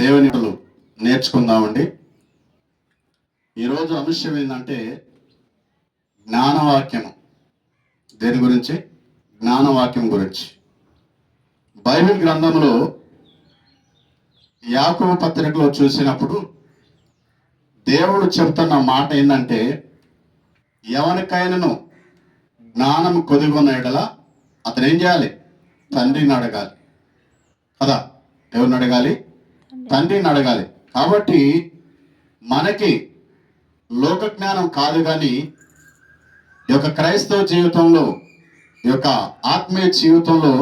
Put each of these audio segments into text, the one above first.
దేవుని నేర్చుకుందామండి. ఈరోజు అంశం ఏంటంటే జ్ఞానవాక్యము. దేని గురించి? జ్ఞానవాక్యం గురించి. బైబిల్ గ్రంథంలో యాకోబు పత్రికలో చూసినప్పుడు దేవుడు చెప్తున్న మాట ఏంటంటే, ఎవరికైనాను జ్ఞానం కొదిగొన్న ఎడల అతను ఏం చేయాలి? తండ్రిని అడగాలి కదా. ఎవరిని అడగాలి? తండ్రిని అడగాలి. కాబట్టి మనకి లోక జ్ఞానం కాదు, కానీ ఈ యొక్క క్రైస్తవ జీవితంలో, ఈ యొక్క ఆత్మీయ జీవితంలో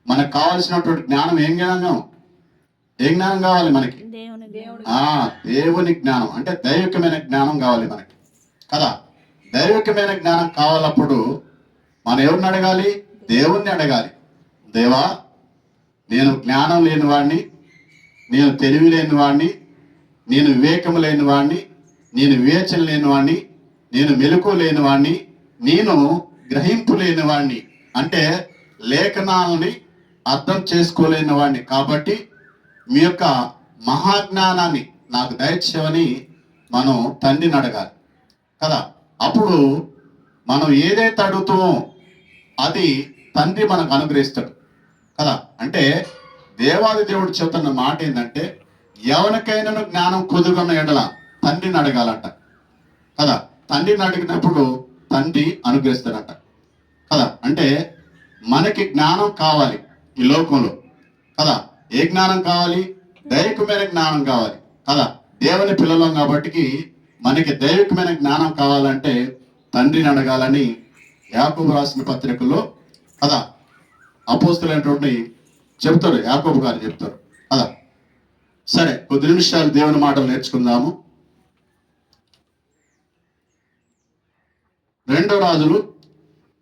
మనకు కావాల్సినటువంటి జ్ఞానం ఏం జ్ఞానం కావాలి మనకి? దేవుని జ్ఞానం అంటే దైవికమైన జ్ఞానం కావాలి మనకి కదా. దైవికమైన జ్ఞానం కావాలప్పుడు మనం ఎవరిని అడగాలి? దేవుణ్ణి అడగాలి. దేవా, నేను జ్ఞానం లేని వాడిని, నేను తెలివి లేని వాడిని, నేను వివేకం లేని వాడిని, నేను వివేచన లేని వాడిని, నేను మెలకు లేని వాడిని, నేను గ్రహింపు లేని వాడిని, అంటే లేఖనాలని అర్థం చేసుకోలేని వాడిని. కాబట్టి మీ యొక్క మహాజ్ఞానాన్ని నాకు దయచేయమని మనం తండ్రిని అడగాలి కదా. అప్పుడు మనం ఏదైతే అడుగుతామో అది తండ్రి మనకు అనుగ్రహిస్తాడు కదా. అంటే దేవాది దేవుడు చెప్తున్న మాట ఏంటంటే, ఎవరికైనా జ్ఞానం కుదురుకున్న ఎడల తండ్రిని అడగాలంట కదా. తండ్రిని అడిగినప్పుడు తండ్రి అనుగ్రహిస్తాడంట కదా. అంటే మనకి జ్ఞానం కావాలి ఈ లోకంలో కదా. ఏ జ్ఞానం కావాలి? దైవికమైన జ్ఞానం కావాలి కదా. దేవుని పిల్లలం కాబట్టి మనకి దైవికమైన జ్ఞానం కావాలంటే తండ్రిని అడగాలని యాకోబు రాసిన పత్రికల్లో కదా అపోస్తలులైనటువంటి చెప్తారు, యాకోబు గారు చెప్తారు కదా. సరే, కొద్ది నిమిషాలు దేవుని మాటలు నేర్చుకుందాము. 2 రాజులు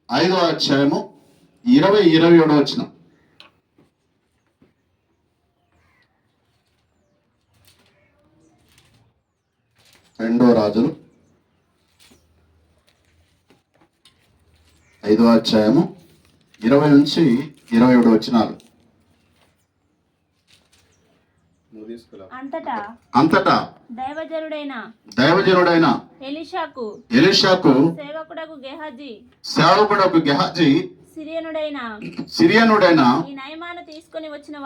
5వ అధ్యాయము 20-27 వచనం. 2 రాజులు 5వ అధ్యాయము 20-27 వచనాలు. అంతటా దైవజనుడైన ఎలీషాకు సేవకుడకు గెహాజీ సిరియనుడైన ఈ నయమాను తీసుకొని వచ్చిన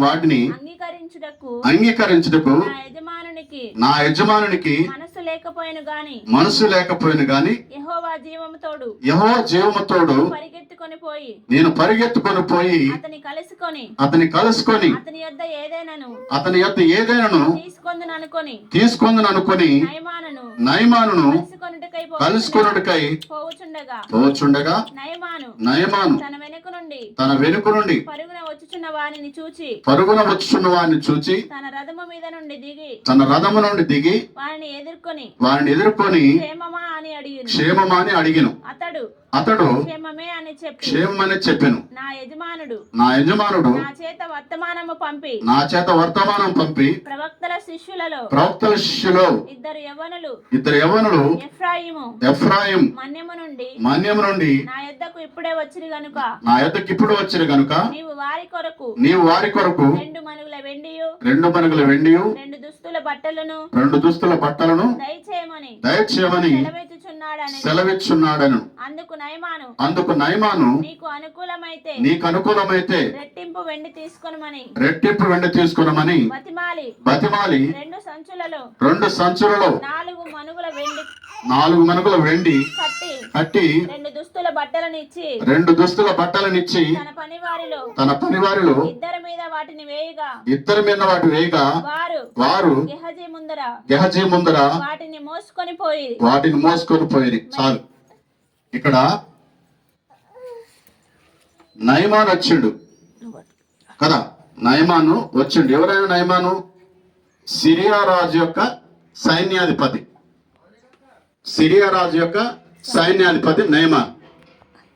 వాటిని అంగీకరించుటకు నా యజమానునికి మనసు లేకపోయిన గాని యెహోవా జీవముతోడు నేను పరిగెత్తుకొని పోయి అతని కలుసుకొని అతని యొద్ద ఏదైనాను తీసుకొందును అనుకొని నయమానును కలుసుకొనుటకై పోవచ్చుండగా నయమాను తన వెనుక నుండి పరుగున వచ్చుచున్న వారిని చూచి తన రథము నుండి దిగి వారిని ఎదుర్కొని క్షేమమా అని అడిగెను. అతడు క్షేమమని చెప్పెను. నా యజమానుడు నా చేత వర్తమానం పంపి ప్రవక్తల శిష్యులలో ఇద్దరు యవ్వనులు ఎఫ్రాయిం మన్యము నుండి నా యొద్దకు ఇప్పుడే వచ్చిరి గనుక నీవు వారి కొరకు 2 మణుగుల వెండియు 2 దుస్తుల బట్టలను దయచేయమని సెలవిచ్చున్నాడను. అందుకు నయమాను నీకు అనుకూలమైతే రెట్టింపు వెండి తీసుకొనమని బతిమాలి 2 సంచులలో 4 మణుగుల వెండి కట్టి 2 దుస్తుల బట్టలనిచ్చి తన పనివారిలో ఇద్దరి మీద వాటి వేయగా వారు గెహజీ ముందర వాటిని మోసుకొని పోయి. చాలు. ఇక్కడ నయమాను వచ్చిండు కదా. నయమాను వచ్చిండు. ఎవరైనా నయమాను? సిరియా రాజు యొక్క సైన్యాధిపతి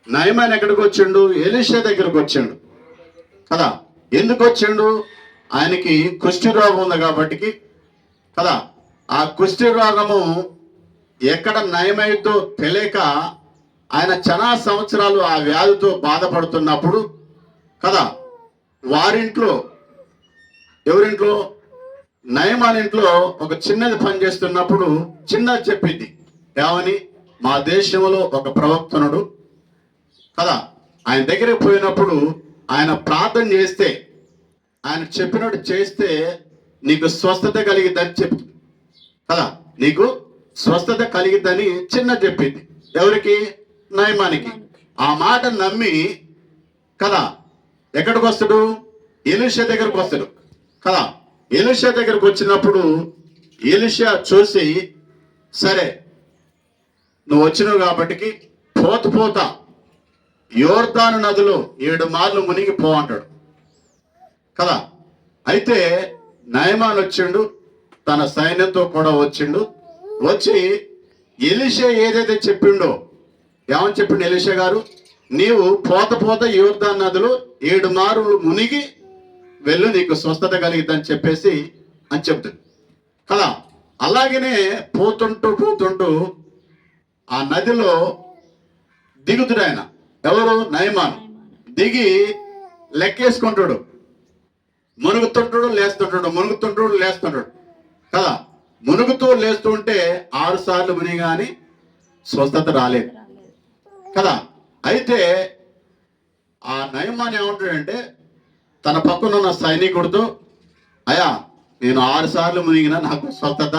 నయమాన్ ఎక్కడికి వచ్చిండు? ఎలీషా దగ్గరకు వచ్చిండు కదా. ఎందుకు వచ్చిండు? ఆయనకి కుష్టి రోగం ఉంది కాబట్టి కదా. ఆ కుష్టి రోగము ఎక్కడ నయమైతో తెలియక ఆయన చాలా సంవత్సరాలు ఆ వ్యాధితో బాధపడుతున్నప్పుడు కదా వారింట్లో ఎవరింట్లో? నయమాన్ ఇంట్లో ఒక చిన్నది పని చేస్తున్నప్పుడు చిన్నది చెప్పింది ఏమని, మా దేశంలో ఒక ప్రవక్తనుడు కదా, ఆయన దగ్గరికి పోయినప్పుడు ఆయన ప్రార్థన చేస్తే, ఆయన చెప్పినట్టు చేస్తే నీకు స్వస్థత కలిగిద్దని చెప్తుంది కదా, నీకు స్వస్థత కలిగిద్దని చిన్న చెప్పింది. ఎవరికి? నయమానికి. ఆ మాట నమ్మి కదా ఎక్కడికి వస్తాడు? ఎలీషా దగ్గరకు వస్తాడు కదా. ఎలీషా దగ్గరకు వచ్చినప్పుడు ఎలీషా చూసి, సరే నువ్వు వచ్చినావు కాబట్టి పోతా యోర్దాను నదిలో 7 మార్లు మునిగి పో అంటాడు కదా. అయితే నయమాన్ వచ్చిండు, తన సైన్యంతో కూడా వచ్చిండు. వచ్చి ఎలీషా ఏదైతే చెప్పిండో, ఏమని చెప్పిండు ఎలీషా గారు? నీవు పోత యోర్దాను నదిలో 7 మార్లు మునిగి వెళ్ళు, నీకు స్వస్థత కలిగిద్దని చెప్పేసి అని చెప్తుంది కదా. అలాగనే పోతుంటూ ఆ నదిలో దిగుతుడు ఆయన. ఎవరు? నయమాన్. దిగి లెక్కేసుకుంటాడు, మునుగుతుంటాడు లేస్తుంటాడు కదా. మునుగుతూ లేస్తూ ఉంటే 6 సార్లు మునిగి కానీ స్వస్థత రాలేదు కదా. అయితే ఆ నయమాన్ ఏమంటాడంటే తన పక్కన ఉన్న సైనికుడితో, అయ్యా నేను 6 సార్లు మునిగినా నాకు స్వస్థత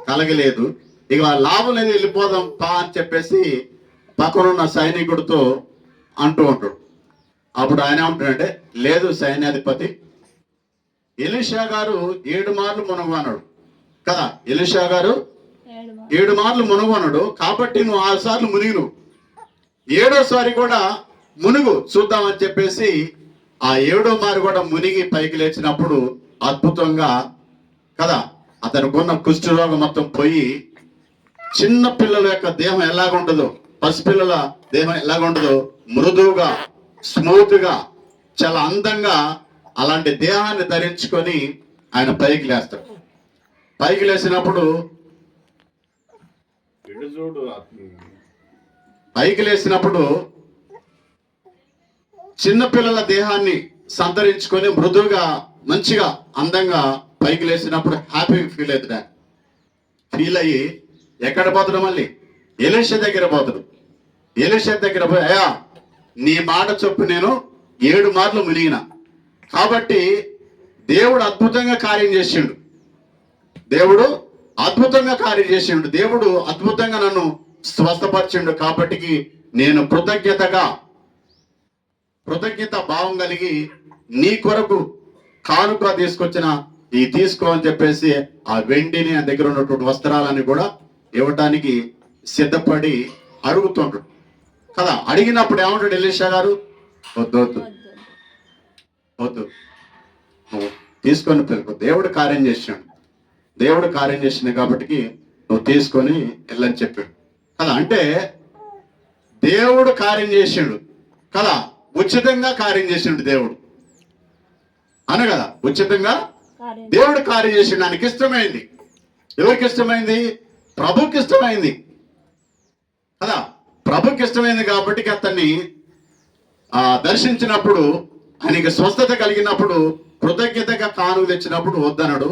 కలగలేదు, ఇక లాభం లేదు, వెళ్ళిపోదాం పా అని చెప్పేసి పక్కనున్న సైనికుడితో అంటూ ఉంటాడు. అప్పుడు ఆయన ఏమంటాడంటే, లేదు సైన్యాధిపతి, ఎలీషా గారు 7 మార్లు మునుగన్నాడు కదా. ఎలీషా గారు 7 మార్లు మునుగన్నాడు కాబట్టి నువ్వు 6 సార్లు మునిగిను, 7వ కూడా మునుగు చూద్దామని చెప్పేసి ఆ 7వ మారు కూడా మునిగి పైకి లేచినప్పుడు అద్భుతంగా కదా అతనికి ఉన్న కుష్ఠరోగం మొత్తం పోయి, చిన్న పిల్లల యొక్క దేహం ఎలాగుంటుందో, పసిపిల్లల దేహం ఎలాగుంటుందో, మృదువుగా స్మూత్గా చాలా అందంగా అలాంటి దేహాన్ని ధరించుకొని ఆయన పైకి లేస్తాడు. పైకి లేసినప్పుడు చిన్నపిల్లల దేహాన్ని సంతరించుకొని మృదువుగా మంచిగా అందంగా పైకి లేసినప్పుడు హ్యాపీ ఫీల్ అయ్యి ఎక్కడ పోతాడు? మళ్ళీ ఎలీషా దగ్గర పోతాడు. ఎలీషా దగ్గర పోయి, అయ్యా నీ మాట చొప్పు నేను 7 మార్లు మునిగిన కాబట్టి దేవుడు అద్భుతంగా కార్యం చేసిండు, దేవుడు అద్భుతంగా నన్ను స్వస్థపరిచిండు కాబట్టి నేను కృతజ్ఞత భావం కలిగి నీ కొరకు కానుక తీసుకొచ్చిన తీసుకో అని చెప్పేసి ఆ వెండిని ఆ దగ్గర ఉన్నటువంటి వస్త్రాలని కూడా ఇవ్వటానికి సిద్ధపడి అడుగుతుంటాడు కదా. అడిగినప్పుడు ఏమంటాడు ఎలీషా గారు? వద్దు నువ్వు తీసుకొని పెరుగు, దేవుడు కార్యం చేసింది కాబట్టి నువ్వు తీసుకొని వెళ్ళని చెప్పాడు కదా. అంటే దేవుడు కార్యం చేసిండు కదా, ఉచితంగా కార్యం చేసిండు దేవుడు అను కదా. ఉచితంగా దేవుడు కార్యం చేసిండు, ఆయనకి ఇష్టమైంది. ఎవరికి ఇష్టమైంది? ప్రభుకి ఇష్టమైంది కదా. ప్రభుకి ఇష్టమైంది కాబట్టి అతన్ని దర్శించినప్పుడు, ఆయనకి స్వస్థత కలిగినప్పుడు, కృతజ్ఞతగా కానుక తెచ్చినప్పుడు వద్దన్నాడు.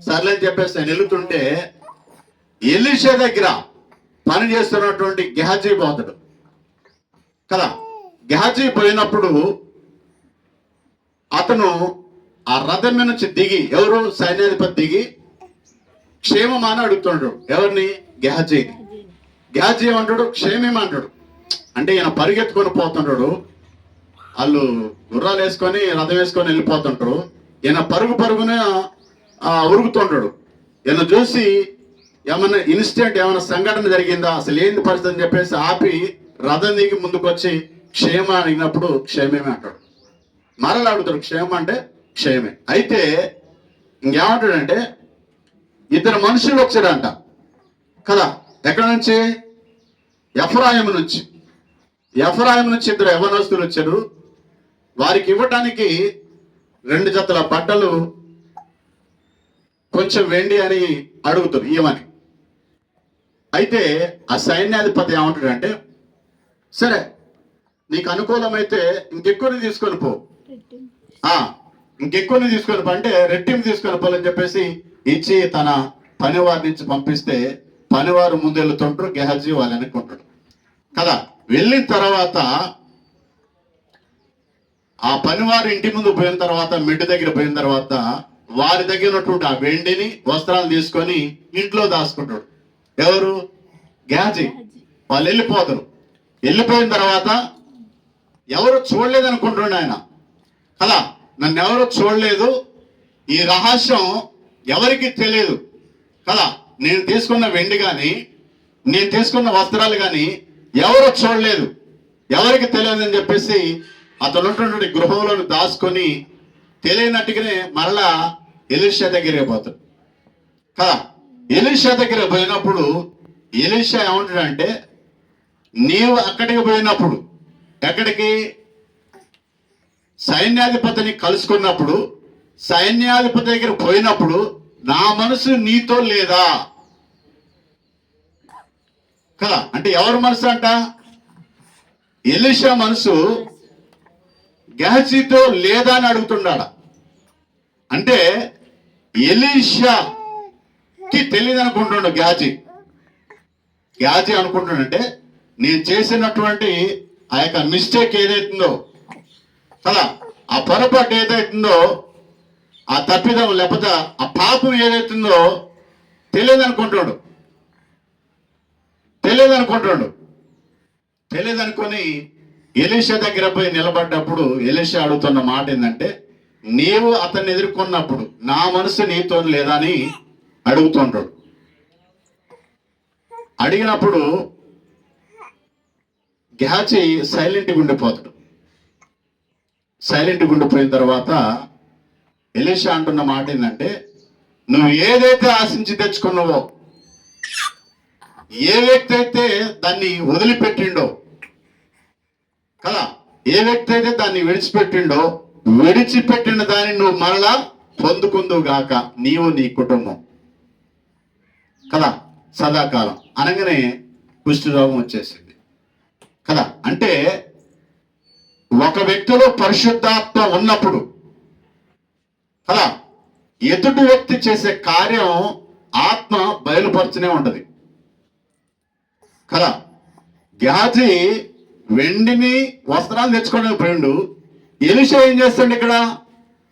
సర్లేని చెప్పేసి ఆయన వెళుతుంటే ఎలీషా దగ్గర పని చేస్తున్నటువంటి గెహజీ పోతాడు కదా. గెహజీ పోయినప్పుడు అతను ఆ రథం మీద నుంచి దిగి, ఎవరు? సైన్యాధిపతి దిగి క్షేమమాని అడుగుతున్నాడు. ఎవరిని? గెహజీని. గెహజీ ఏమంటాడు? క్షేమేమంటాడు. అంటే ఈయన పరిగెత్తుకొని పోతుంటాడు, వాళ్ళు గుర్రాలు వేసుకొని రథం వేసుకొని వెళ్ళిపోతుంటారు, ఈయన పరుగున ఉరుగుతుంటాడు. ఈయన చూసి ఏమన్నా ఏమైనా సంఘటన జరిగిందా, అసలు ఏంది పరిస్థితి అని చెప్పేసి ఆపి రథం దిగి ముందుకు వచ్చి క్షేమ అడిగినప్పుడు క్షేమేమే అంటాడు. మరలా అడుగుతాడు, క్షేమం అంటే క్షేమే. అయితే ఇంకేమంటాడంటే, 2 మనుషులు వచ్చారంట కదా. ఎక్కడి నుంచి? ఎఫ్రాయిం నుంచి 2 యవ్వనస్తులు వచ్చారు. వారికి ఇవ్వటానికి 2 జతల బట్టలు, కొంచెం వెండి అని అడుగుతారు ఇవ్వమని. అయితే ఆ సైన్యాధిపతి ఏమంటాడంటే, సరే నీకు అనుకూలమైతే ఇంకెక్కువ తీసుకొని పో, ఇంకెక్కువనే తీసుకొని అంటే రెట్టింపు తీసుకొని పోలని చెప్పేసి ఇచ్చి తన పనివారి నుంచి పంపిస్తే పనివారు ముందు వెళ్తుంటారు, గెహజీ వాళ్ళు వెనక్కుంటాడు కదా. వెళ్ళిన తర్వాత ఆ పనివారు ఇంటి ముందు పోయిన తర్వాత, మిడ్డు దగ్గర పోయిన తర్వాత వారి దగ్గర ఉన్నటువంటి ఆ వెండిని వస్త్రాలు తీసుకొని ఇంట్లో దాచుకుంటాడు. ఎవరు? గెహజీ. వాళ్ళు వెళ్ళిపోతారు. వెళ్ళిపోయిన తర్వాత ఎవరు చూడలేదు అనుకుంటున్నాడు ఆయన కదా. నన్ను ఎవరు చూడలేదు, ఈ రహస్యం ఎవరికి తెలియదు కదా. నేను తీసుకున్న వెండి కానీ నేను తీసుకున్న వస్త్రాలు కానీ ఎవరు చూడలేదు, ఎవరికి తెలియదు అని చెప్పేసి అతను ఉన్నటువంటి గృహంలో దాచుకొని తెలియనట్టుగానే మరలా ఎలీషా దగ్గరికి పోతాడు కదా. ఎలీషా దగ్గర పోయినప్పుడు ఎలీషా ఏమంటాడంటే, నీవు అక్కడికి పోయినప్పుడు, ఎక్కడికి? సైన్యాధిపతిని కలుసుకున్నప్పుడు, సైన్యాధిపతి దగ్గర పోయినప్పుడు నా మనసు నీతో లేదా కదా. అంటే ఎవరి మనసు అంట? ఎలీషా మనసు గెహజీతో లేదా అని అడుగుతున్నాడు. అంటే ఎలీషాకి తెలియదు అనుకుంటున్నాడు గెహజీ. గెహజీ అనుకుంటున్నాడంటే నేను చేసినటువంటి ఆ యొక్క మిస్టేక్ ఏదైతుందో కదా, ఆ పొరపాటు ఏదైతుందో, ఆ తప్పిదం లేకపోతే ఆ పాపం ఏదైతుందో తెలియదు అనుకుంటున్నాడు. తెలియదు అనుకొని ఎలీషా దగ్గర పోయి నిలబడ్డప్పుడు ఎలీషా అడుగుతున్న మాట ఏంటంటే, నీవు అతన్ని ఎదుర్కొన్నప్పుడు నా మనసు నీతో లేదా అని అడుగుతుంటాడు. అడిగినప్పుడు గెహజీ సైలెంట్గా ఉండిపోతాడు. సైలెంట్గా ఉండిపోయిన తర్వాత ఎలీషా అంటున్న మాట ఏంటంటే, నువ్వు ఏదైతే ఆశించి తెచ్చుకున్నావో, ఏ వ్యక్తి అయితే దాన్ని వదిలిపెట్టిండో కదా, ఏ వ్యక్తి అయితే దాన్ని విడిచిపెట్టిన దాన్ని నువ్వు మరలా పొందుకుందువు గాక, నీవు నీ కుటుంబం కదా. సదాకాలం అనగానే కుష్ఠరోగం వచ్చేసింది కదా. అంటే ఒక వ్యక్తిలో పరిశుద్ధాత్మ ఉన్నప్పుడు కదా, ఎదుటి వ్యక్తి చేసే కార్యం ఆత్మ బయలుపరుచునే ఉంటది కదా. గెహజీ వెండిని వస్త్రాలు తెచ్చుకోవడానికి పోయిండు. ఎలీషా ఏం చేస్తాడు? ఇక్కడ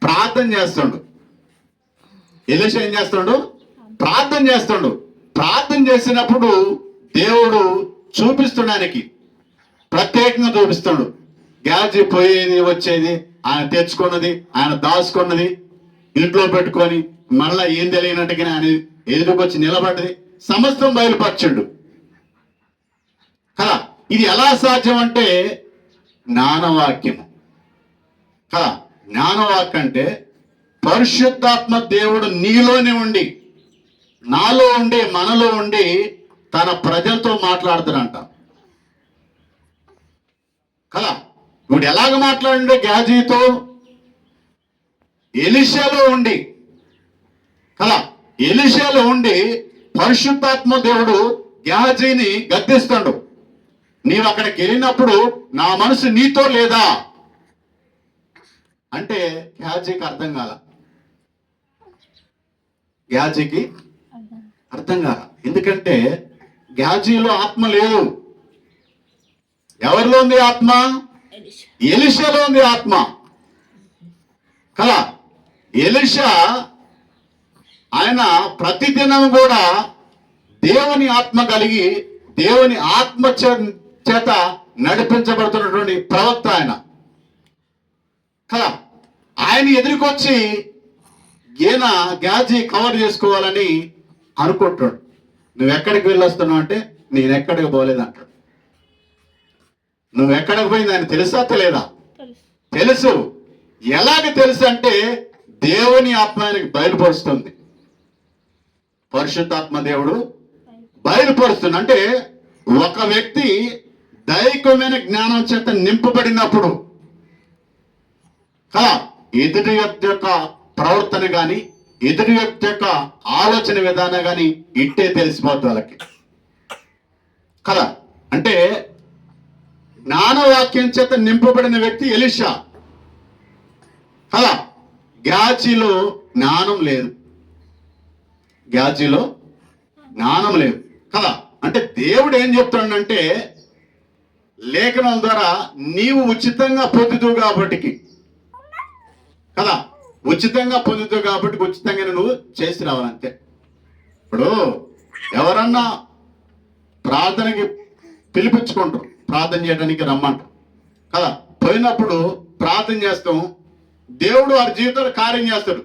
ప్రార్థన చేస్తాడు. ఎలీషా ఏం చేస్తాడు? ప్రార్థన చేస్తాడు. ప్రార్థన చేసినప్పుడు దేవుడు చూపిస్తున్నానికి ప్రత్యేకంగా చూపిస్తాడు. గెహజీ పోయేది వచ్చేది, ఆయన తెచ్చుకున్నది, ఆయన దాచుకున్నది ఇంట్లో పెట్టుకొని మళ్ళా ఏం తెలియనట్టుగా ఆయన ఎదురుకొచ్చి నిలబడ్డది సమస్తం బయలుపరచండు కదా. ఇది ఎలా సాధ్యం అంటే జ్ఞానవాక్యము కదా. జ్ఞానవాక్యం అంటే పరిశుద్ధాత్మ దేవుడు నీలోనే ఉండి, నాలో ఉండి, మనలో ఉండి తన ప్రజలతో మాట్లాడుతాడంట కదా. ఇప్పుడు ఎలాగ మాట్లాడండి? గెహజీతో ఎలీషాలో ఉండి కదా. ఎలీషాలో ఉండి పరిశుద్ధాత్మ దేవుడు గెహజీని గద్దిస్తాడు. నీవు అక్కడికి వెళ్ళినప్పుడు నా మనసు నీతో లేదా అంటే గెహజీకి అర్థం కాల. గెహజీకి అర్థం కాల. ఎందుకంటే గెహజీలో ఆత్మ లేదు. ఎవరిలో ఉంది ఆత్మ? ఎలీషాలో ఉంది ఆత్మ కదా. ఎలీషా ఆయన ప్రతిదినం కూడా దేవుని ఆత్మ కలిగి, దేవుని ఆత్మ చేత నడిపించబడుతున్నటువంటి ప్రవక్త ఆయన కదా. ఆయన ఎదురుకొచ్చి ఈయన గెహజీ కవర్ చేసుకోవాలని అనుకుంటాడు. నువ్వు ఎక్కడికి వెళ్ళొస్తున్నావు అంటే, నేను ఎక్కడికి పోలేదంటాడు. నువ్వు ఎక్కడికి పోయింది ఆయన తెలుసా తెలియదా? తెలుసు. ఎలాగ తెలుసు అంటే దేవుని ఆత్మ ఆయనకి బయలుపరుస్తుంది. పరిశుద్ధాత్మ దేవుడు బయలుపరుస్తుంది. అంటే ఒక వ్యక్తి దైవికమైన జ్ఞానం చేత నింపబడినప్పుడు కదా, ఎదుటి వ్యక్తి యొక్క ప్రవర్తన కానీ, ఎదుటి వ్యక్తి యొక్క ఆలోచన విధానం కానీ ఇట్టే తెలిసిపోతుంది వాళ్ళకి కదా. అంటే జ్ఞానవాక్యం చేత నింపబడిన వ్యక్తి ఎలీషా కదా. గ్యాజీలో జ్ఞానం లేదు, గ్యాజీలో జ్ఞానం లేదు కదా. అంటే దేవుడు ఏం చెప్తాడంటే లేఖనం ద్వారా నీవు ఉచితంగా పొందుతావు కాబట్టి కదా, ఉచితంగా పొందుతావు కాబట్టి ఉచితంగా నువ్వు చేసి రావాలంతే. ఇప్పుడు ఎవరన్నా ప్రార్థనకి పిలిపించుకుంటారు, ప్రార్థన చేయడానికి రమ్మంటారు కదా, పోయినప్పుడు ప్రార్థన చేస్తాం, దేవుడు వారి జీవితంలో కార్యం చేస్తాడు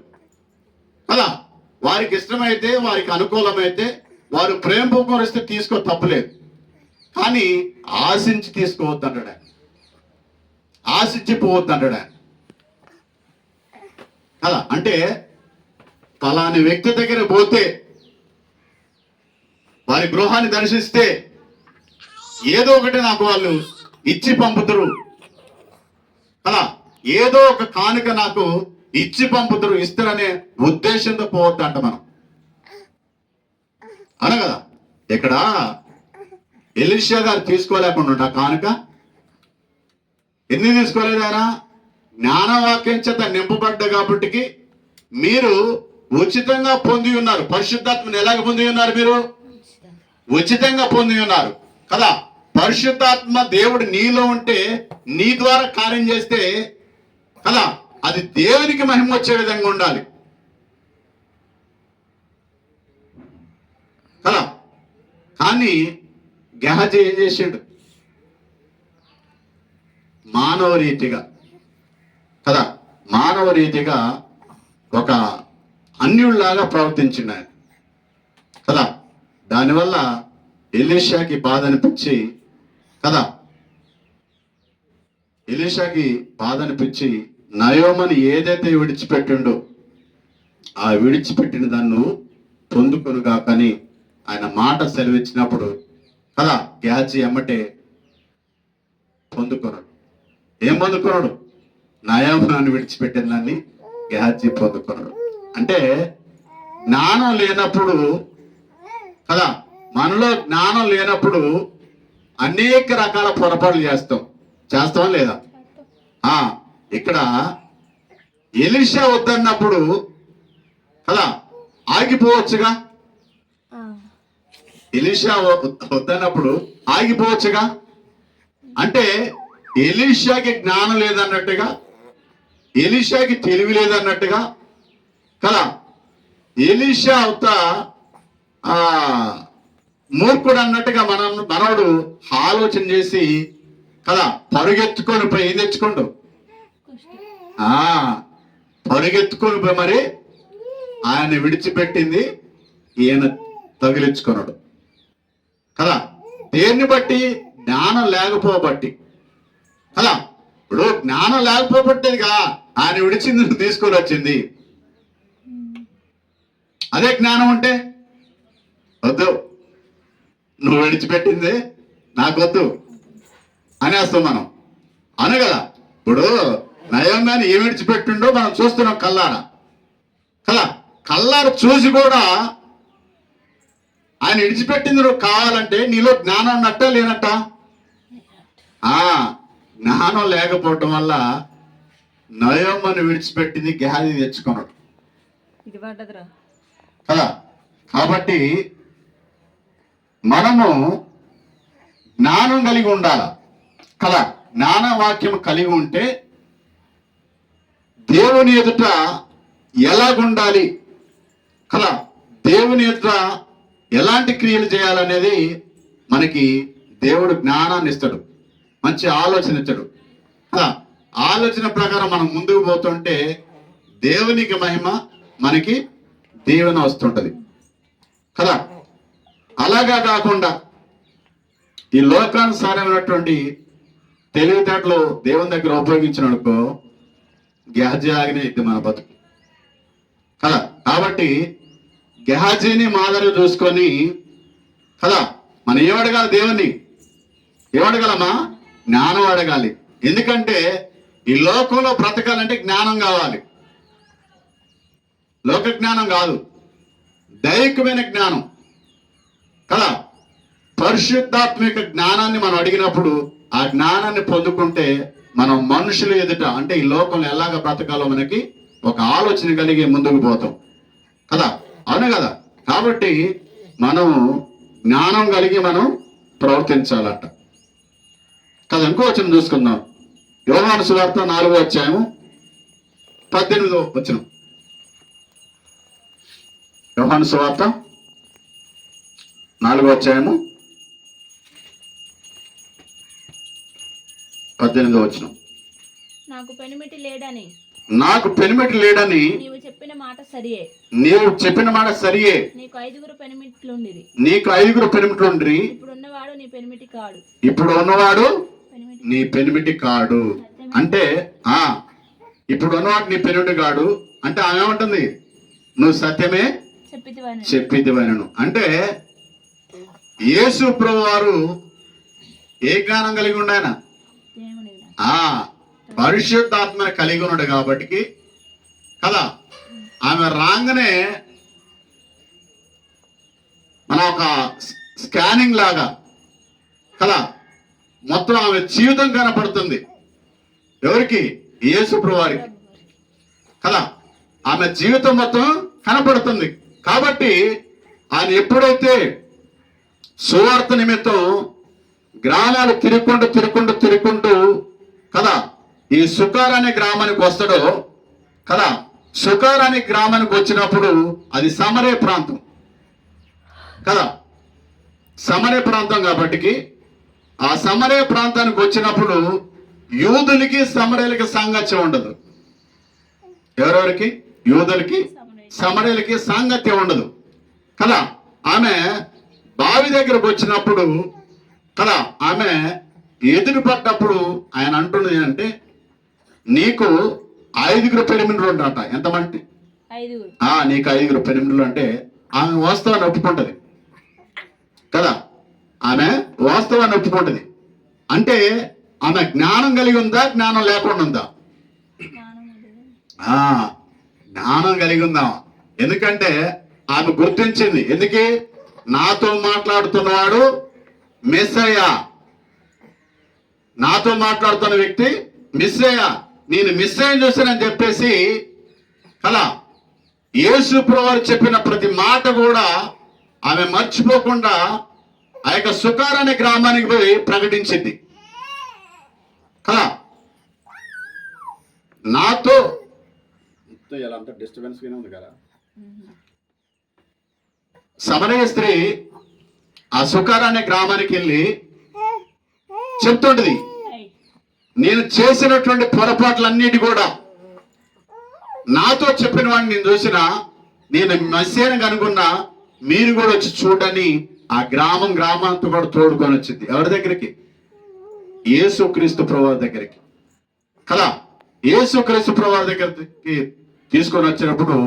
కదా. వారికి ఇష్టమైతే, వారికి అనుకూలమైతే, వారు ప్రేమపూర్వకరిస్తే తీసుకో, తప్పులేదు. కానీ ఆశించి తీసుకోవద్దు అంటాడు ఆయన, ఆశించి పోవద్దు అంటాడు ఆయన కదా. అంటే ఫలాని వ్యక్తి దగ్గర పోతే, వారి గృహాన్ని దర్శిస్తే ఏదో ఒకటి నాకు వాళ్ళు ఇచ్చి పంపుతారు కదా, ఏదో ఒక కానుక నాకు ఇచ్చి పంపుతారు, ఇస్తారనే ఉద్దేశంతో పోవద్దు అంట మనం, అన కదా. ఇక్కడ ఎలీషా గారు తీసుకోలేకుండా ఆ కానుక ఎందుకు తీసుకోలేదు? ఆయన జ్ఞానవాక్యం చేత నింపబడ్డ కాబట్టి మీరు ఉచితంగా పొంది ఉన్నారు. పరిశుద్ధాత్మని ఎలాగ పొంది ఉన్నారు? మీరు ఉచితంగా పొంది ఉన్నారు కదా. పరిశుద్ధాత్మ దేవుడు నీలో ఉంటే, నీ ద్వారా కార్యం చేస్తే కదా, అది దేవునికి మహిమ వచ్చే విధంగా ఉండాలి కదా. కానీ గెహజీ ఏం చేసిండు? మానవ రీతిగా కదా, మానవ రీతిగా ఒక అన్యుల్లాగా ప్రవర్తించిండు ఆయన కదా. దానివల్ల ఎలీషాకి బాధ అనిపించి కదా, ఎలీషాకి బాధ అనిపించి నయోమని ఏదైతే విడిచిపెట్టిండో ఆ విడిచిపెట్టిన దాన్ని పొందుకొనుగా కానీ ఆయన మాట సెలవిచ్చినప్పుడు కదా, గ్యాజీ ఎమ్మటే పొందుకొనడు. ఏం పొందుకొనడు? నయోమాన్ని విడిచిపెట్టిన దాన్ని గ్యాజీ పొందుకొనడు. అంటే జ్ఞానం లేనప్పుడు కదా, మనలో జ్ఞానం లేనప్పుడు అనేక రకాల పొరపాట్లు చేస్తాం లేదా? ఇక్కడ ఎలీషా వద్దన్నప్పుడు కదా ఆగిపోవచ్చుగా, ఎలీషా వద్దన్నప్పుడు ఆగిపోవచ్చుగా. అంటే ఎలీషాకి జ్ఞానం లేదన్నట్టుగా, ఎలీషాకి తెలివి లేదన్నట్టుగా కదా, ఎలీషా అవుతా మూర్ఖుడు అన్నట్టుగా మనవడు ఆలోచన చేసి కదా పరుగెత్తుకొని పోయి ఏం తెచ్చుకోండు, పరుగెత్తుకొని పోయి మరి ఆయన విడిచిపెట్టింది ఈయన తగిలించుకున్నాడు కదా. దేన్ని బట్టి? జ్ఞానం లేకపోబట్టి కదా. ఇప్పుడు జ్ఞానం లేకపోబట్టేదిగా ఆయన విడిచింది తీసుకొని వచ్చింది. అదే జ్ఞానం అంటే వద్దు, నువ్వు విడిచిపెట్టింది నాకొద్దు అనేస్తాం మనం, అను కదా. ఇప్పుడు నయంగాని ఏం విడిచిపెట్టిండో మనం చూస్తున్నాం కల్లారా కదా. కల్లారు చూసి కూడా ఆయన విడిచిపెట్టింది నువ్వు కావాలంటే నీలో జ్ఞానం ఉన్నట్ట లేనట్ట? జ్ఞానం లేకపోవటం వల్ల నయోమని విడిచిపెట్టింది గెహాజీ తెచ్చుకున్నాడు కదా. కాబట్టి మనము జ్ఞానం కలిగి ఉండాలి కదా. జ్ఞాన వాక్యం కలిగి ఉంటే దేవుని ఎదుట ఎలాగుండాలి కదా, దేవుని ఎదుట ఎలాంటి క్రియలు చేయాలనేది మనకి దేవుడు జ్ఞానాన్ని ఇస్తాడు, మంచి ఆలోచన ఇస్తాడు కదా. ఆలోచన ప్రకారం మనం ముందుకు పోతుంటే దేవునికి మహిమ, మనకి దీవెన వస్తుంటది కదా. అలాగా కాకుండా ఈ లోకానుసారమైనటువంటి తెలివితేటలు దేవుని దగ్గర ఉపయోగించిననుకో గెహజీ ఆగినే ఇది మన బతుకు కదా. కాబట్టి గెహజీని మాదిరి చూసుకొని కదా మనం ఏమడగాలి? దేవుణ్ణి ఏమడగలమా? జ్ఞానం అడగాలి. ఎందుకంటే ఈ లోకంలో బ్రతకాలంటే జ్ఞానం కావాలి. లోక జ్ఞానం కాదు, దైవికమైన జ్ఞానం కదా. పరిశుద్ధాత్మిక జ్ఞానాన్ని మనం అడిగినప్పుడు ఆ జ్ఞానాన్ని పొందుకుంటే మనం మనుషుల ఎదుట అంటే ఈ లోకంలో ఎలాగ బ్రతకాలో మనకి ఒక ఆలోచన కలిగి ముందుకు పోతాం కదా, అవునే కదా. కాబట్టి మనం జ్ఞానం కలిగి మనం ప్రవర్తించాలంట కదా. ఇంకో వచనం చూసుకుందాం. యోహాను సువార్త 4వ అధ్యాయము 18వ వచనం. యోహాను సువార్త 4వ అధ్యాయము 18వ వచనం. నాకు పెనిమిటి లేడని నీవు చెప్పిన మాట సరియే. నీకు 5 పెనిమిట్లుండిరి. ఇప్పుడు ఉన్నవాడు నీ పెనిమిటి కాడు. అంటే ఇప్పుడు ఉన్నవాడు నీ పెనిమిటి కాడు అంటే ఆమె ఏమంటుంది? నువ్వు సత్యమే చెప్పిదివనను. అంటే యేసు ప్రభు వారు ఏ జ్ఞానం కలిగి ఉండాయన? పరిశుద్ధాత్మ కలిగి ఉన్నాడు కాబట్టి కదా. ఆమె రాగానే మన ఒక స్కానింగ్ లాగా కదా మొత్తం ఆమె జీవితం కనపడుతుంది. ఎవరికి? యేసు ప్రభు వారికి కదా. ఆమె జీవితం మొత్తం కనపడుతుంది. కాబట్టి ఆయన ఎప్పుడైతే సువార్త నిమిత్తం గ్రామాలు తిరుక్కుంటూ కదా ఈ సుకార్ అనే గ్రామానికి వస్తాడో కదా. సుకార్ అనే గ్రామానికి వచ్చినప్పుడు అది సమరే ప్రాంతం కదా. సమరే ప్రాంతం కాబట్టి ఆ సమరే ప్రాంతానికి వచ్చినప్పుడు యూదులకి సమరేలకి సాంగత్యం ఉండదు. ఎవరెవరికి? యూదులకి సమరేలకి సాంగత్యం ఉండదు కదా. ఆమె బావి దగ్గరకు వచ్చినప్పుడు కదా ఆమె ఎదురు పడ్డప్పుడు ఆయన అంటున్నది అంటే నీకు 5 పెనిమిట్లు ఉంటాట. ఎంతమంది? 5. నీకు 5 పెనిమిట్లు అంటే ఆమె వాస్తవాన్ని ఒప్పుకుంటది కదా. ఆమె వాస్తవాన్ని ఒప్పుకుంటది అంటే ఆమె జ్ఞానం కలిగి ఉందా, జ్ఞానం లేకుండా ఉందా? జ్ఞానం కలిగి ఉందా. ఎందుకంటే ఆమె గుర్తించింది. ఎందుకే? నాతో మాట్లాడుతున్నవాడు మెస్సయ్య. నాతో మాట్లాడుతున్న వ్యక్తి మెస్సయ్య. నేను మెస్సయ్యని చూసానని చెప్పేసి కదా యేసు ప్రభువు చెప్పిన ప్రతి మాట కూడా ఆమె మర్చిపోకుండా ఆ యొక్క సుకార్ అనే గ్రామానికి పోయి ప్రకటించింది కదా. నాతో ఎలా అంత డిస్టర్బెన్స్ ఉంది కదా. సమరయ స్త్రీ ఆ సుకార్ అనే గ్రామానికి వెళ్ళి చెప్తుంటది, నేను చేసినటువంటి పొరపాట్లన్నిటి కూడా నాతో చెప్పిన వాడిని నేను చూసినా, నేను మెస్సీయని కనుకున్నా, మీరు కూడా వచ్చి చూడని ఆ గ్రామంతో కూడా తోడుకొని వచ్చింది. ఎవరి దగ్గరికి? యేసుక్రీస్తు ప్రభువు దగ్గరికి కదా. యేసుక్రీస్తు ప్రభువు దగ్గరికి తీసుకొని వచ్చినప్పుడు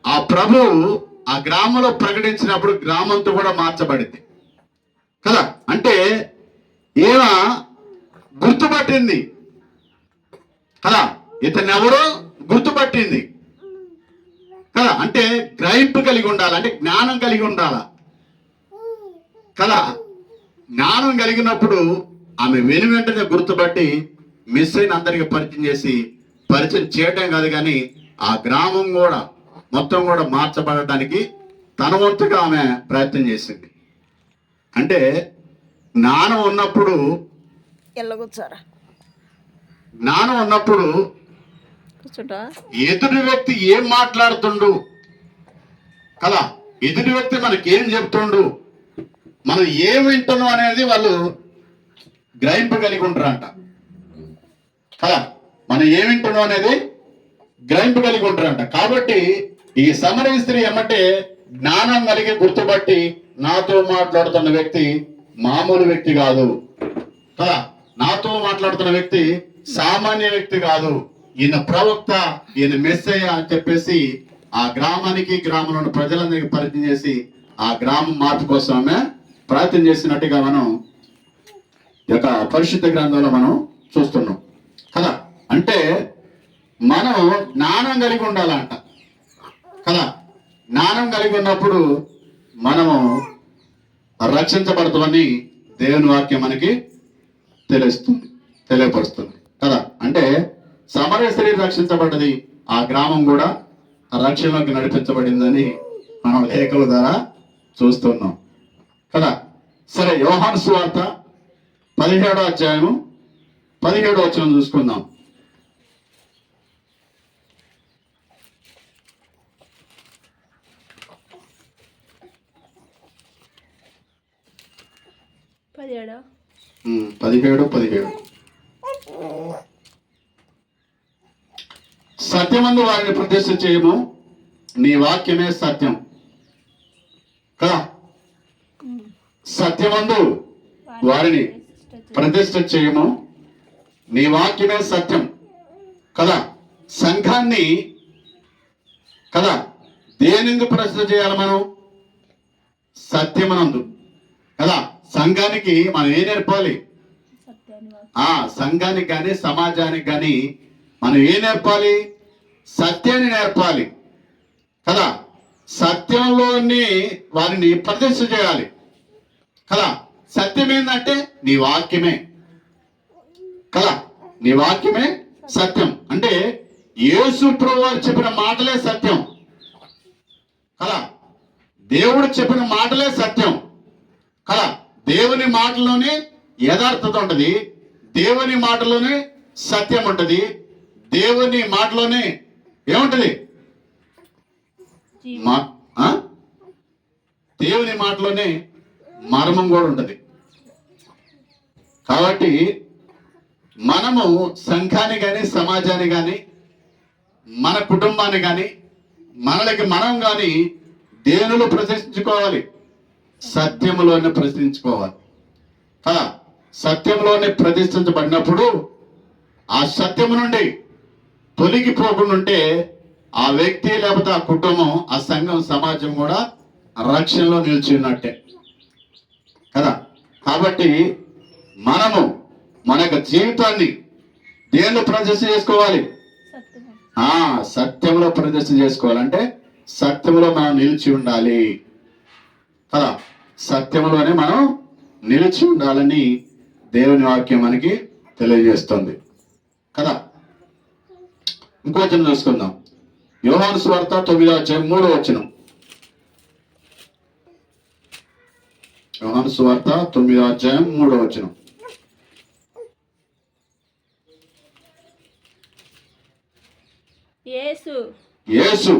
ఆ ప్రభువు ఆ గ్రామంలో ప్రకటించినప్పుడు గ్రామంతో కూడా మార్చబడింది కదా. అంటే ఈమె గుర్తుపట్టింది కదా, ఇతన్ని ఎవరో గుర్తుపట్టింది కదా. అంటే గ్రహింపు కలిగి ఉండాలి, అంటే జ్ఞానం కలిగి ఉండాల కదా. జ్ఞానం కలిగినప్పుడు ఆమె వెంటనే గుర్తుపట్టి మెస్సీని అందరికి పరిచయం చేయటం కాదు కానీ ఆ గ్రామం కూడా మొత్తం కూడా మార్చబడటానికి తన వంతుగా ఆమె ప్రయత్నం చేసింది. అంటే జ్ఞానం ఉన్నప్పుడు ఎదుటి వ్యక్తి ఏం మాట్లాడుతుండు కదా, ఎదుటి వ్యక్తి మనకి ఏం చెప్తుండు, మనం ఏం వింటున్నాం అనేది వాళ్ళు గ్రహింపు కలిగి ఉంటారంట కదా. మనం ఏం వింటున్నాం అనేది గ్రహింపు కలిగి ఉంటారంట. కాబట్టి ఈ సమరయ స్త్రీ ఏమంటే జ్ఞానం కలిగి గుర్తుపట్టి నాతో మాట్లాడుతున్న వ్యక్తి మామూలు వ్యక్తి కాదు కదా. నాతో మాట్లాడుతున్న వ్యక్తి సామాన్య వ్యక్తి కాదు, ఈయన ప్రవక్త, ఈయన మెస్సయ్య అని చెప్పేసి ఆ గ్రామంలో ఉన్న ప్రజలందరికీ పరిచయం చేసి ఆ గ్రామం మార్పు కోసం ఆమె ప్రయత్నం చేసినట్టుగా మనం ఈ యొక్క పరిశుద్ధ గ్రంథంలో మనం చూస్తున్నాం కదా. అంటే మనం జ్ఞానం కలిగి ఉండాలంట కదా. జ్ఞానం కలిగి ఉన్నప్పుడు మనము రక్షించబడతామని దేవుని వాక్యం మనకి తెలియపరుస్తుంది కదా. అంటే సమరయ స్త్రీ రక్షించబడ్డది, ఆ గ్రామం కూడా రక్షణలోకి నడిపించబడిందని మనం లేఖల ద్వారా చూస్తున్నాం కదా. సరే, యోహాను సువార్త 17వ అధ్యాయము 17వ వచనం చూసుకుందాం. పదిహేడా 17 సత్యమందు వారిని ప్రతిష్ఠ చేయము, నీ వాక్యమే సత్యం కదా. సత్యమందు వారిని ప్రతిష్ఠ చేయము, నీ వాక్యమే సత్యం కదా. సంఘాన్ని కదా దేనిందు ప్రతిష్ఠ చేయాలి మనం? సత్యమనందు కదా. సంఘానికి మనం ఏం నేర్పాలి? సంఘానికి కానీ సమాజానికి కానీ మనం ఏం నేర్పాలి? సత్యాన్ని నేర్పాలి కదా. సత్యంలోని వారిని ప్రతిష్ఠ చేయాలి కదా. సత్యం ఏంటంటే నీ వాక్యమే కదా. నీ వాక్యమే సత్యం అంటే యేసు ప్రభువు చెప్పిన మాటలే సత్యం కదా. దేవుడు చెప్పిన మాటలే సత్యం కదా. దేవుని మాటలోనే యథార్థత ఉంటుంది, దేవుని మాటలోనే సత్యం ఉంటుంది, దేవుని మాటలోనే ఏముంటది? దేవుని మాటలోనే మర్మం కూడా ఉంటుంది. కాబట్టి మనము సంఘాన్ని కానీ సమాజాన్ని కానీ మన కుటుంబాన్ని కానీ మనలకి మనం కానీ దేవునిలో ప్రదర్శించుకోవాలి, సత్యములోనే ప్రదర్శించుకోవాలి కదా. సత్యంలోనే ప్రతిష్ఠించబడినప్పుడు ఆ సత్యము నుండి తొలగిపోకుండా ఉంటే ఆ వ్యక్తి లేకపోతే ఆ కుటుంబం, ఆ సంఘం, సమాజం కూడా రక్షణలో నిలిచి ఉన్నట్టే కదా. కాబట్టి మనము మన యొక్క జీవితాన్ని దేనిలో ప్రదర్శన చేసుకోవాలి? సత్యంలో ప్రదర్శన చేసుకోవాలంటే సత్యంలో మనం నిలిచి ఉండాలి కదా. సత్యంలోనే మనం నిలిచి ఉండాలని దేవుని వాక్యం మనకి తెలియజేస్తుంది కదా. ఇంకో వచనం చూసుకుందాం. యోహాను సువార్త 9వ అధ్యాయం 3వ వచనం. యోహాను సువార్త 9వ అధ్యాయం 3వ వచనం. యేసు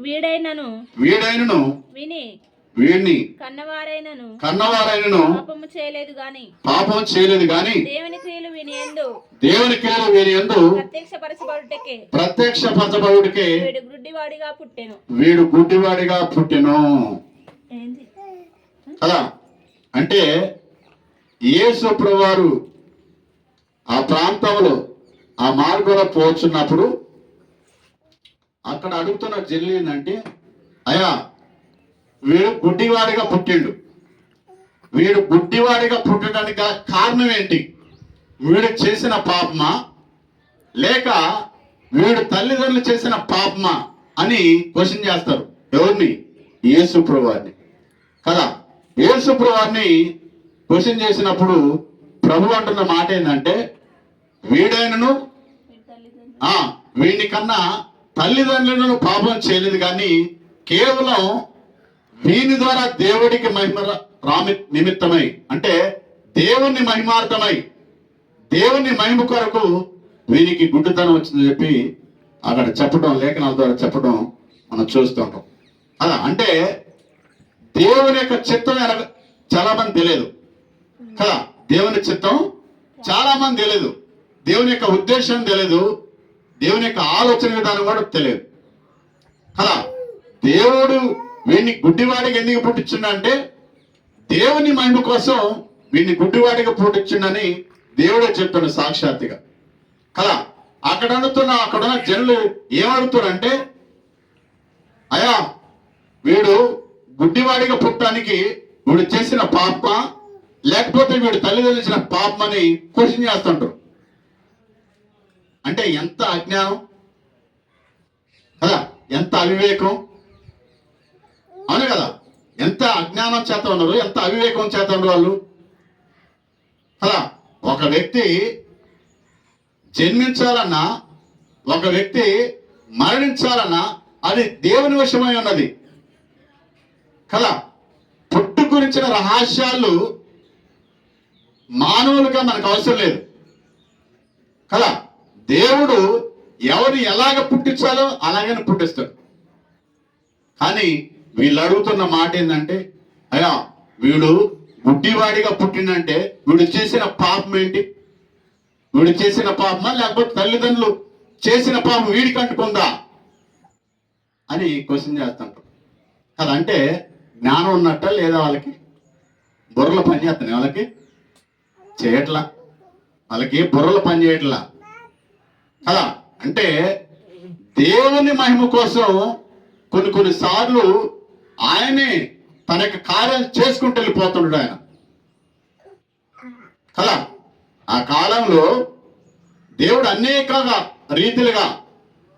వీడైనను విని వీడిని కన్నవారైనను పాపము చేయలేదు గాని దేవుని క్రియలు విని యందు ప్రత్యక్షపరచబడుటకే వీడు గుడ్డివాడిగా పుట్టెను కదా. అంటే యేసు ప్రభువారు ఆ ప్రాంతంలో ఆ మార్గంలో పోచున్నప్పుడు అక్కడ అడుగుతున్న జల్లి ఏంటంటే, అయ్యా వీడు గుడ్డివాడిగా పుట్టిండు, వీడు గుడ్డివాడిగా పుట్టడానికి గల కారణం ఏంటి? వీడు చేసిన పాపమా లేక వీడు తల్లిదండ్రులు చేసిన పాపమా అని క్వశ్చన్ చేస్తారు. ఎవరిని? యేసు ప్రభువారిని కదా. యేసు ప్రభువారిని క్వశ్చన్ చేసినప్పుడు ప్రభు అంటున్న మాట ఏంటంటే, వీడైనను వీడిని కన్నా తల్లిదండ్రులను పాపం చేయలేదు కానీ కేవలం వీని ద్వారా దేవుడికి మహిమ నిమిత్తమై, అంటే దేవుని మహిమార్థమై, దేవుని మహిమ కొరకు వీనికి గుడ్డితనం వచ్చిందని చెప్పి అక్కడ చెప్పడం, లేఖనాల ద్వారా చెప్పడం మనం చూస్తుంటాం అలా. అంటే దేవుని యొక్క చిత్తం చాలా మంది తెలియదు కదా. దేవుని చిత్తం చాలా మంది తెలియదు, దేవుని యొక్క ఉద్దేశం తెలియదు, దేవుని యొక్క ఆలోచన విధానం కూడా తెలియదు కదా. దేవుడు వీడిని గుడ్డివాడిగా ఎందుకు పుట్టించిండంటే దేవుని మహిమ కోసం వీడిని గుడ్డివాడిగా పుట్టించిండని దేవుడే చెప్తాడు సాక్షాత్తుగా కదా. అక్కడున్న జనులు ఏమడుగుతారంటే, అయ్యా వీడు గుడ్డివాడిగా పుట్టడానికి వీడు చేసిన పాపమా లేకపోతే వీడు తల్లిదండ్రులు చేసిన పాపమని క్వశ్చన్ చేస్తుంటారు. అంటే ఎంత అజ్ఞానం కదా, ఎంత అవివేకం, అవును కదా. ఎంత అజ్ఞానం చేత ఉన్నారు, ఎంత అవివేకం చేత ఉన్నారు వాళ్ళు కదా. ఒక వ్యక్తి జన్మించాలన్నా, ఒక వ్యక్తి మరణించాలన్నా అది దేవుని వశమై ఉన్నది కదా. పుట్టు గురించిన రహస్యాలు మానవులుగా మనకు అవసరం లేదు కదా. దేవుడు ఎవరు ఎలాగ పుట్టించాలో అలాగనే పుట్టిస్తాడు. కానీ వీళ్ళు అడుగుతున్న మాట ఏంటంటే, అయ్యా వీడు గుడ్డివాడిగా పుట్టినంటే వీడు చేసిన పాపం ఏంటి? వీడు చేసిన పాపమా లేకపోతే తల్లిదండ్రులు చేసిన పాపం వీడికి అంటుకుందా అని క్వశ్చన్ చేస్తుంటారు కదా. అంటే జ్ఞానం ఉన్నట్ట లేదా వాళ్ళకి? బుర్రలు పని చేస్తున్నాయి వాళ్ళకి? చేయట్లా. వాళ్ళకి బుర్రలు పని చేయట్లా కదా. అంటే దేవుని మహిమ కోసం కొన్ని సార్లు ఆయనే తన యొక్క కార్యాలు చేసుకుంటూ వెళ్ళిపోతున్నాడు ఆయన కదా. ఆ కాలంలో దేవుడు అనేక రీతిలుగా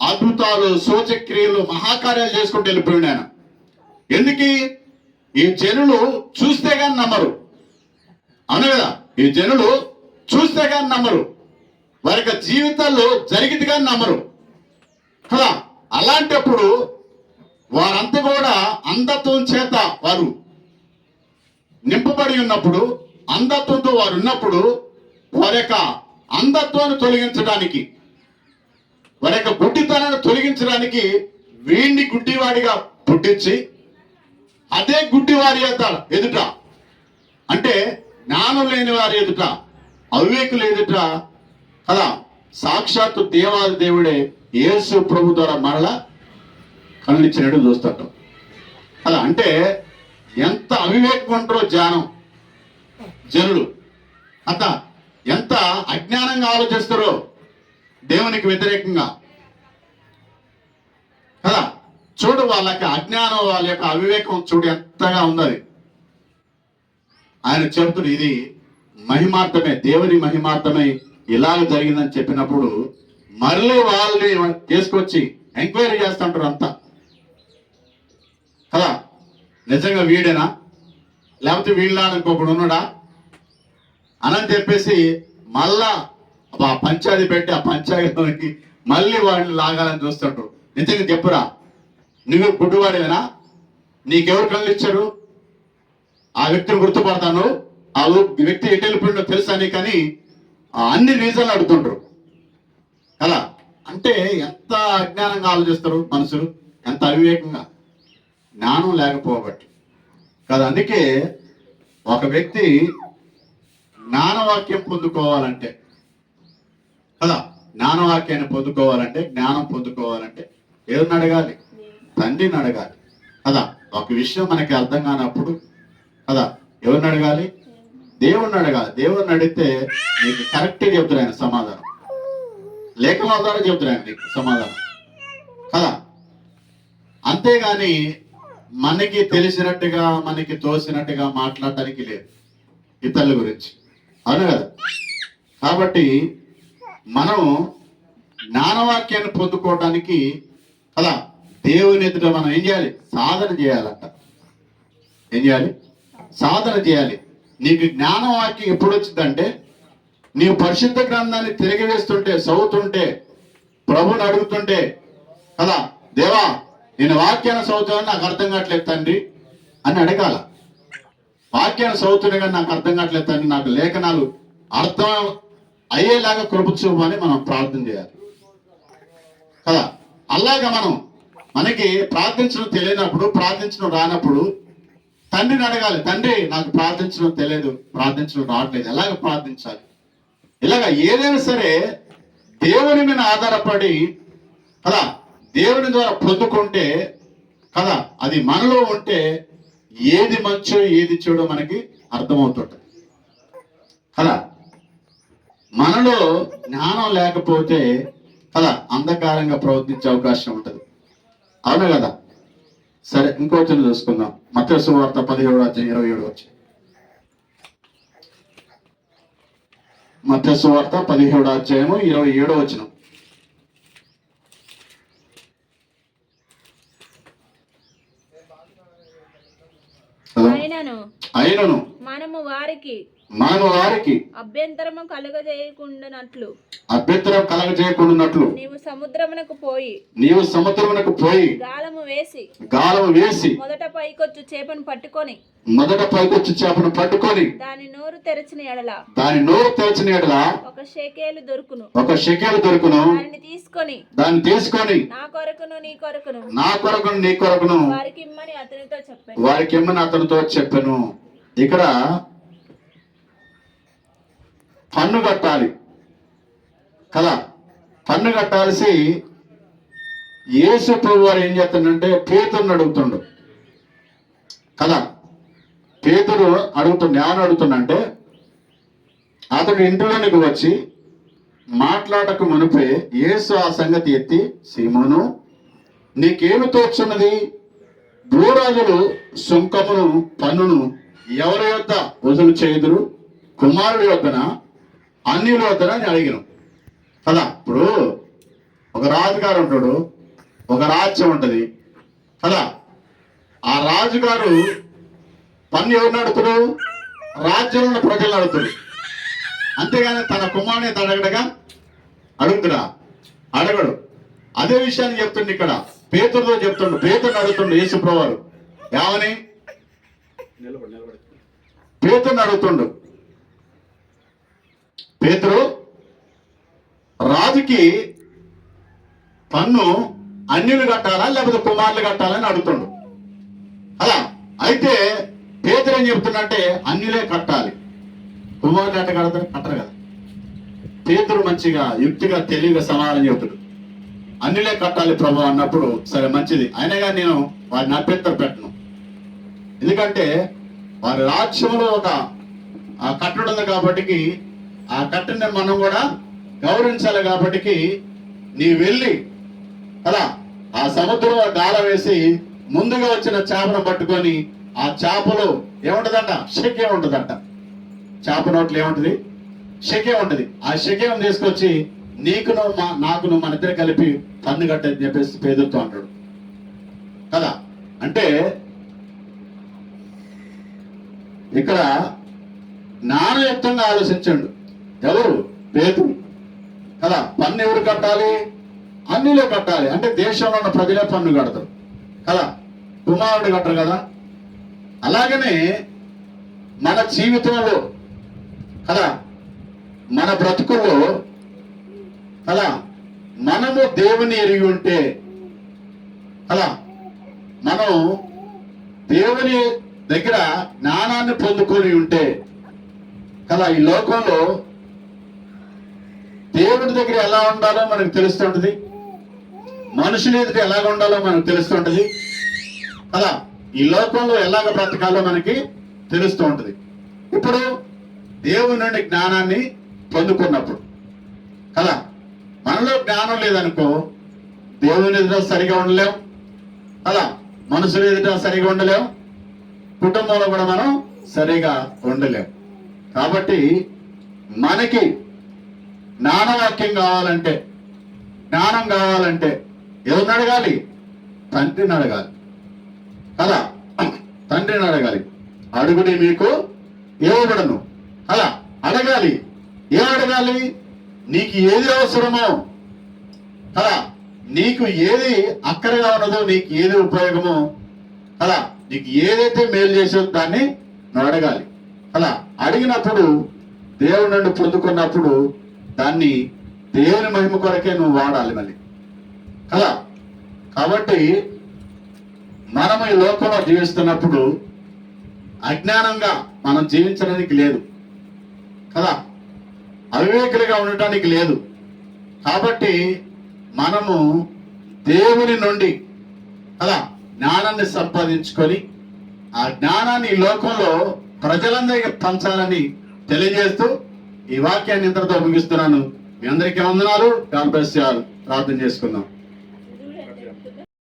అద్భుతాలు, సూచక్రియలు, మహాకార్యాలు చేసుకుంటూ వెళ్ళిపోయాడు ఆయన. ఎందుకు? ఈ జనులు చూస్తే కానీ నమ్మరు, అవును కదా. ఈ జనులు చూస్తే కానీ నమ్మరు, వారి యొక్క జీవితాల్లో జరిగితే కానీ నమ్మరు కదా. అలాంటప్పుడు వారంతా కూడా అంధత్వం చేత వారు నింపబడి ఉన్నప్పుడు, అంధత్వంతో వారు ఉన్నప్పుడు వారి యొక్క అంధత్వాన్ని తొలగించడానికి, వారి యొక్క గుడ్డితనాన్ని తొలగించడానికి వీడిని గుడ్డివాడిగా పుట్టించి అదే గుడ్డివారి ఎదుట, అంటే జ్ఞానం లేని వారి ఎదుట, అవివేకులు ఎదుట కదా సాక్షాత్తు దేవాది దేవుడే యేసు ప్రభు ద్వారా మరలా కళ్ళిచ్చినట్టు చూస్తాడు అలా. అంటే ఎంత అవివేకం ఉంటారో జనులు అంత ఎంత అజ్ఞానంగా ఆలోచిస్తారో దేవునికి వ్యతిరేకంగా కదా. చూడు వాళ్ళ యొక్క అజ్ఞానం, వాళ్ళ యొక్క అవివేకం చూడు ఎంతగా ఉన్నది. ఆయన చెబుతుడు ఇది మహిమార్థమే, దేవుని మహిమార్థమై ఇలాగ జరిగిందని చెప్పినప్పుడు మళ్ళీ వాళ్ళని తీసుకొచ్చి ఎంక్వైరీ చేస్తుంటారు అంతా కదా. నిజంగా వీడేనా లేకపోతే వీళ్ళ ఇంకొకడు ఉన్నాడా అని చెప్పేసి మళ్ళా ఆ పంచాయతీ పెట్టి ఆ పంచాయతీలోకి మళ్ళీ వాళ్ళని లాగాలని చూస్తుంటారు. నిజంగా చెప్పురా, నువ్వు గుడ్డివాడేనా? నీకెవరు కళ్ళు ఇచ్చారు? ఆ వ్యక్తిని గుర్తుపడతాను, ఆ వ్యక్తి ఎటు వెళ్ళిపోయిందో తెలుసా నీకని అన్ని రీజన్లు అడుగుతుంటారు కదా. అంటే ఎంత అజ్ఞానంగా ఆలోచిస్తారు మనుషులు, ఎంత అవివేకంగా, జ్ఞానం లేకపోబట్టి కదా. అందుకే ఒక వ్యక్తి జ్ఞానవాక్యం పొందుకోవాలంటే కదా, జ్ఞానవాక్యాన్ని పొందుకోవాలంటే, జ్ఞానం పొందుకోవాలంటే ఎవరిని అడగాలి? తండ్రిని అడగాలి కదా. ఒక విషయం మనకి అర్థం కానప్పుడు కదా ఎవరిని అడగాలి? దేవుణ్ణి అడగాలి. దేవుణ్ణి అడిగితే నీకు కరెక్ట్గా చెబుతారు ఆయన సమాధానం, లేఖనాల ద్వారా చెబుతారు ఆయన నీకు సమాధానం కదా. అంతేగాని మనకి తెలిసినట్టుగా మనకి తోసినట్టుగా మాట్లాడటానికి లేదు ఇతరుల గురించి, అవును కదా. కాబట్టి మనం జ్ఞానవాక్యాన్ని పొందుకోవడానికి కదా దేవుని ఎదుట మనం ఏం చేయాలి? సాధన చేయాలంట. ఏం చేయాలి? సాధన చేయాలి. నీకు జ్ఞానవాక్యం ఎప్పుడు వచ్చిందంటే నీవు పరిశుద్ధ గ్రంథాన్ని తిరగవేస్తుంటే, చదువుతుంటే, ప్రభుని అడుగుతుంటే కదా, దేవా నేను వాక్యాన్ని చదువుతానని నాకు అర్థం కావట్లేదు తండ్రి అని అడగాల. వాక్యాన్ని చదువుతున్నా కానీ నాకు అర్థం కావట్లేదు తండ్రి, నాకు లేఖనాలు అర్థం అయ్యేలాగా కృప చూపమని మనం ప్రార్థన చేయాలి కదా. అలాగా మనకి ప్రార్థించడం తెలియనప్పుడు, ప్రార్థించడం రానప్పుడు తండ్రిని అడగాలి. తండ్రి నాకు ప్రార్థించడం తెలియదు, ప్రార్థించడం రావట్లేదు, ఎలాగ ప్రార్థించాలి? ఇలాగ ఏదైనా సరే దేవుని మీద ఆధారపడి కదా, దేవుని ద్వారా పొందుకుంటే కదా, అది మనలో ఉంటే ఏది మంచో ఏది చెడో మనకి అర్థమవుతుంటది కదా. మనలో జ్ఞానం లేకపోతే కదా అంధకారంగా ప్రవర్తించే అవకాశం ఉంటుంది, అవును కదా. సరే, ఇంకొచ్చిన చూసుకుందాం. మత్తయి సువార్త 17:27. మత్తయి సువార్త 17:27. అయినను మనము వారికి అభ్యంతరము కలుగజేయకుండానట్లు అభ్యంతరం కలగజేయకుండాన్నట్లు నీవు సముద్రమునకు పోయి నీవు సముద్రమునకు పోయి గాలము వేసి మొదట పైకొచ్చు చేపను పట్టుకొని దాని నోరు తెరచిన ఎడల ఒక షెకేలు దొరుకును దాన్ని తీసుకొని నా కొరకును నీ కొరకును వారికి ఇమ్మని అతనితో చెప్పెను. ఇక్కడ పన్ను కట్టాలి కదా. పన్ను కట్టాల్సి యేసు ప్రభు వారు ఏం చేస్తాడంటే పేతురుని అడుగుతుండు కదా. పేతురు అడుగుతుండే ఏమని అడుగుతుండంటే, అతడు ఇంటిలోనికి వచ్చి మాట్లాడక మునిపే యేసు ఆ సంగతి ఎత్తి, సీమోను, నీకేమి తోచున్నది? భూరాజులు సుంకమును పన్నును ఎవరి యొద్ద వసూలు చేయుదురు? కుమారుడి యొద్దనా అన్యుల యొద్దనా అని అడిగిన కదా. ఇప్పుడు ఒక రాజుగారు ఉంటాడు, ఒక రాజ్యం ఉంటుంది కదా. ఆ రాజుగారు పన్ను ఎవరిని అడుగుతాడు? రాజ్యంలో ఉన్న ప్రజలను అడుగుతాడు. అంతేగాని తన కుమారుని అడగడగా అడుగుతురా? అడగడు. అదే విషయాన్ని చెప్తుండే ఇక్కడ పేతురుతో చెప్తుండు. పేతురుని అడుగుతుండు యేసు ప్రభువారు. ఏమని? పేతురుని అడుగుతుండు. పేతురు రాజుకి పన్ను అన్యులు కట్టాలా లేకపోతే కుమారులు కట్టాలని అడుగుతుండు అలా. అయితే పేతురు ఏం చెప్తున్నంటే అన్యులే కట్టాలి, కుమారులు ఎట్ట కడతారు? కట్టరు కదా. పేతురు మంచిగా యుక్తిగా తెలివిగా సమాధానం చెబుతాడు. అన్యులే కట్టాలి ప్రభు అన్నప్పుడు సరే మంచిది, అయినా కానీ నేను వారిని అభ్యంతరం పెట్టను. ఎందుకంటే వారి రాజ్యంలో ఒక కట్టడం ఉంది కాబట్టి ఆ కట్టని మనం కూడా గౌరవించాలి. కాబట్టి నీ వెళ్ళి కదా ఆ సముద్రంలో గాల వేసి ముందుగా వచ్చిన చేపను పట్టుకొని ఆ చేపలో ఏముంటదంట? శక్యం ఉంటుందంట. చేప నోట్లో ఏముంటది? శక్యం ఉంటుంది. ఆ శక్యం తీసుకొచ్చి నాకును మన ఇద్దరు కలిపి పన్ను కట్టని చెప్పేసి పేదలతో అంటాడు కదా. అంటే ఇక్కడ జ్ఞానయుక్తంగా ఆలోచించండు. ఎవరు? పేతురు కదా. పన్ను ఎవరు కట్టాలి? అన్నిలో కట్టాలి. అంటే దేశంలో ఉన్న ప్రజలే పన్ను కడతారు కదా, కుమారుడు కట్టరు కదా. అలాగనే మన జీవితంలో కదా, మన బ్రతుకుల్లో కదా, మనము దేవుని ఎరిగి ఉంటే కదా, మనం దేవుని దగ్గర జ్ఞానాన్ని పొందుకొని ఉంటే కదా, ఈ లోకంలో దేవుడి దగ్గర ఎలా ఉండాలో మనకు తెలుస్తుంటది, మనుషుల ఎదుట ఎలాగ ఉండాలో మనకు తెలుస్తుంటది కదా. ఈ లోకంలో ఎలాగ బ్రతకాలో మనకి తెలుస్తూ ఉంటది. ఇప్పుడు దేవుని నుండి జ్ఞానాన్ని పొందుకున్నప్పుడు కదా, మనలో జ్ఞానం లేదనుకో దేవుని ఎదుట సరిగా ఉండలేం కదా, మనుషుల ఎదుట సరిగా ఉండలేం, కుటుంబంలో కూడా మనం సరిగా ఉండలేం. కాబట్టి మనకి జ్ఞానవాక్యం కావాలంటే, జ్ఞానం కావాలంటే ఎవరిని అడగాలి? తండ్రిని అడగాలి కదా. తండ్రిని అడగాలి. అడుగుడి మీకు ఇవ్వబడను అలా అడగాలి. ఏం అడగాలి? నీకు ఏది అవసరమో కదా, నీకు ఏది అక్కరగా ఉన్నదో, నీకు ఏది ఉపయోగమో కదా, నీకు ఏదైతే మేలు చేసేదో దాన్ని నువ్వు అడగాలి అలా. అడిగినప్పుడు దేవుడి నుండి పొందుకున్నప్పుడు దాన్ని దేవుని మహిమ కొరకే నువ్వు వాడాలి మళ్ళీ కదా. కాబట్టి మనం ఈ లోకంలో జీవిస్తున్నప్పుడు అజ్ఞానంగా మనం జీవించడానికి లేదు కదా, అవివేకులుగా ఉండటానికి లేదు. కాబట్టి మనము దేవుని నుండి కదా జ్ఞానాన్ని సంపాదించుకొని ఆ జ్ఞానాన్ని ఈ లోకంలో ప్రజలందరికీ పంచాలని తెలియజేస్తూ ఈ వాక్యాన్ని ఇంతటితో ముగిస్తున్నాను. మీ అందరికీ వందనాలు. God bless you all. ప్రార్థన చేసుకుందాం.